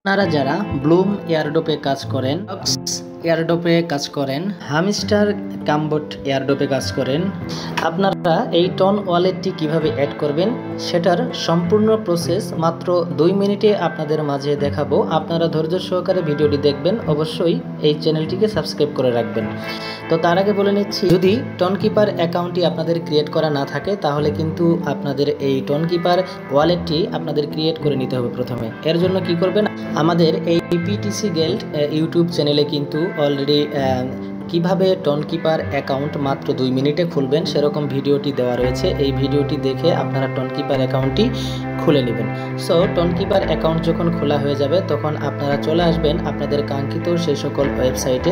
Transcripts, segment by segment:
আপনারা যারা ব্লুম এয়ারড্রপে কাজ করেন, এয়ারড্রপে কাজ করেন, হামস্টার কামবোট এয়ারড্রপে কাজ করেন, আপনারা এই টন ওয়ালেটটি কিভাবে অ্যাড করবেন সেটার সম্পূর্ণ প্রসেস মাত্র 2 মিনিটে আপনাদের মাঝে দেখাবো। আপনারা ধৈর্য সহকারে ভিডিওটি দেখবেন, অবশ্যই এই চ্যানেলটিকে সাবস্ক্রাইব করে রাখবেন। তো তার আগে বলে নিচ্ছি, যদি টনকিপার অ্যাকাউন্টটি আপনাদের ক্রিয়েট করা না থাকে তাহলে কিন্তু আপনাদের এই টনকিপার ওয়ালেটটি আপনাদের ক্রিয়েট করে নিতে হবে প্রথমে। এর জন্য কি করবেন, আমাদের এই পিটিসি গিল্ড ইউটিউব চ্যানেলে কিন্তু অলরেডি কিভাবে টনকিপার অ্যাকাউন্ট মাত্র 2 মিনিটে খুলবেন সেরকম ভিডিওটি দেওয়া রয়েছে। এই ভিডিওটি দেখে আপনারা টনকিপার অ্যাকাউন্টটি খুলে নেবেন। সো টনকিপার অ্যাকাউন্ট যখন খোলা হয়ে যাবে তখন আপনারা চলে আসবেন আপনাদের কাঙ্ক্ষিত সেই সকল ওয়েবসাইটে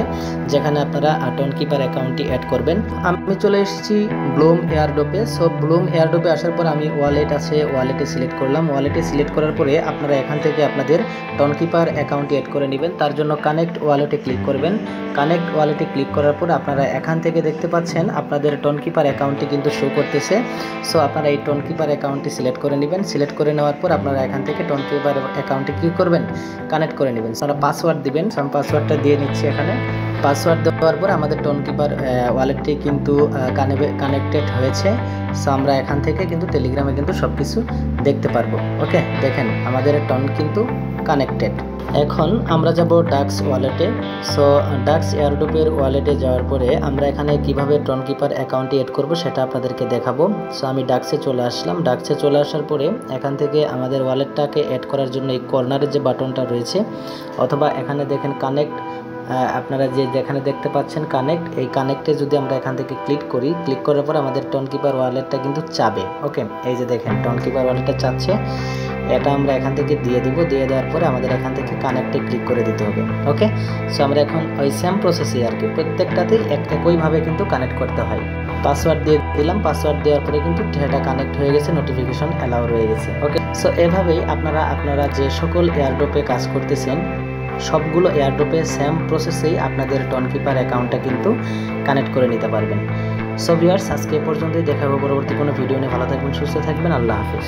যেখানে আপনারা টনকিপার অ্যাকাউন্টটি অ্যাড করবেন। আমি চলে এসেছি ব্লুম এয়ারড্রপে। সো ব্লুম এয়ারড্রপে আসার পর আমি ওয়ালেট আছে, ওয়ালেটে সিলেক্ট করলাম। ওয়ালেটে সিলেক্ট করার পরে আপনারা এখান থেকে আপনাদের টনকিপার অ্যাকাউন্টটি অ্যাড করে নেবেন। তার জন্য কানেক্ট ওয়ালেটে ক্লিক করবেন। কানেক্ট ওয়ালেটে ক্লিক করার পর আপনারা এখান থেকে দেখতে পাচ্ছেন আপনাদের টনকিপার অ্যাকাউন্টটি কিন্তু শো করতেছে। সো আপনারা এই টনকিপার অ্যাকাউন্টটি সিলেক্ট করে নেবেন। সিলেক্ট করে নেওয়ার পর আপনারা এখান থেকে টনকিপার অ্যাকাউন্টে কি করবেন, কানেক্ট করে নেবেন। আপনারা পাসওয়ার্ড দিবেন। আমি পাসওয়ার্ডটা দিয়ে নিচ্ছি এখানে। পাসওয়ার্ড দেওয়ার পর আমাদের টনকিপার ওয়ালেটটি কিন্তু কানেক্টেড হয়েছে। সো আমরা এখান থেকে কিন্তু টেলিগ্রামে কিন্তু সব কিছু দেখতে পারবো। ওকে, দেখেন আমাদের টন কিন্তু কানেক্টেড। এখন আমরা যাব ডাক্স ওয়ালেটে। সো ডাক্স এয়ারড্রপের ওয়ালেটে যাওয়ার পরে আমরা এখানে কিভাবে টনকিপার অ্যাকাউন্টটি এড করব সেটা আপনাদেরকে দেখাবো। সো আমি ডাক্সে চলে আসলাম। ডাক্সে চলে আসার পরে এখান থেকে আমাদের ওয়ালেটটাকে অ্যাড করার জন্য এই কর্নারের যে বাটনটা রয়েছে, অথবা এখানে দেখেন কানেক্ট, আপনারা যেখানে দেখতে পাচ্ছেন কানেক্ট, এই কানেক্টে যদি আমরা এখান থেকে ক্লিক করি, ক্লিক করার পর আমাদের টনকিপার ওয়ালেটটা কিন্তু চাবে। ওকে, এই যে দেখেন টনকিপার ওয়ালেটটা চাচ্ছে, এটা আমরা এখান থেকে দিয়ে দিব। দিয়ে দেওয়ার পরে আমাদের এখান থেকে কানেক্টে ক্লিক করে দিতে হবে। ওকে, সো আমরা এখন ওই সেম প্রসেসে আর কি প্রত্যেকটাতেই একইভাবে কিন্তু কানেক্ট করতে হয়। পাসওয়ার্ড দিয়ে দিলাম। পাসওয়ার্ড দেওয়ার পরে কিন্তু এটা কানেক্ট হয়ে গেছে, নোটিফিকেশন অ্যালাউ রয়ে গেছে। ওকে, সো এভাবেই আপনারা যে সকল এয়ারড্রপে কাজ করতেছেন সবগুলো এয়ারড্রপে সেম প্রসেসেই আপনাদের টনকিপার অ্যাকাউন্টটা কিন্তু কানেক্ট করে নিতে পারবেন। সো ভিউয়ার্স, আজকে পর্যন্তই, দেখা হবে পরবর্তী কোনো ভিডিও নিয়ে। ভালো থাকবেন, সুস্থ থাকবেন, আল্লাহ হাফেজ।